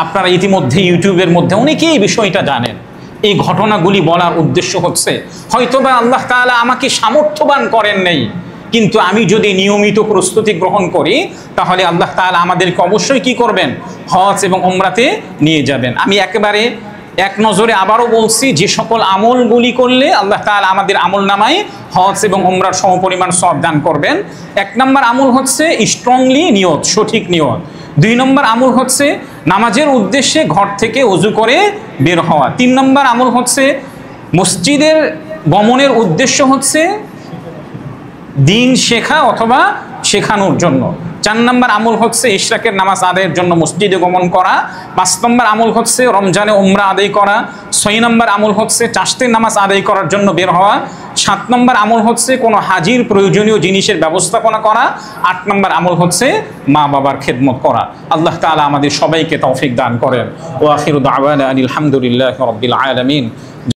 আপনারা ইতিমধ্যে ইউটিউবের মধ্যে অনেকেই এই বিষয়টা জানেন। এই ঘটনাগুলি বলার উদ্দেশ্য হচ্ছে, হয়তোবা আল্লাহ তাআলা আমাকে সামর্থ্যবান করেন নেই, কিন্তু আমি যদি নিয়মিত প্রস্তুতি গ্রহণ করি তাহলে আল্লাহ তাআলা আমাদেরকে অবশ্যই কি করবেন? হজ এবং উমরাতে নিয়ে যাবেন। আমি একেবারে এক নজরে আবারও বলছি, যে সকল আমলগুলি করলে আল্লাহ তাআলা আমাদের আমল নামায় হজ এবং উমরার সমপরিমাণ সওয়াব দান করবেন। 1 নম্বর আমল হচ্ছে স্ট্রংলি নিয়ত, সঠিক নিয়ত। 2 নম্বর আমল হচ্ছে নামাজের উদ্দেশ্যে ঘর থেকে ওযু করে বের হওয়া। 3 নম্বর আমল হচ্ছে মসজিদের গমনের উদ্দেশ্য হচ্ছে দিন শেখা অথবা শেখানোর জন্য। 4 নম্বর আমল হচ্ছে ইশরাকের নামাজ আদায়ের জন্য মসজিদে গমন করা। 5 নম্বর আমল হচ্ছে রমজানে উমরা আদায় করা। 6 নম্বর আমল হচ্ছে চাশতের নামাজ আদায় করার জন্য বের হওয়া। 7 নম্বর আমল হচ্ছে কোনো হাজির প্রয়োজনীয় জিনিসের ব্যবস্থাপনা করা। 8 নম্বর আমল হচ্ছে মা বাবার খেদমত করা। আল্লাহ তাআলা আমাদের সবাইকে তৌফিক দান করেন। ওয়া আখিরু দাওয়ানা আনিল হামদুলিল্লাহি রাব্বিল আলামিন।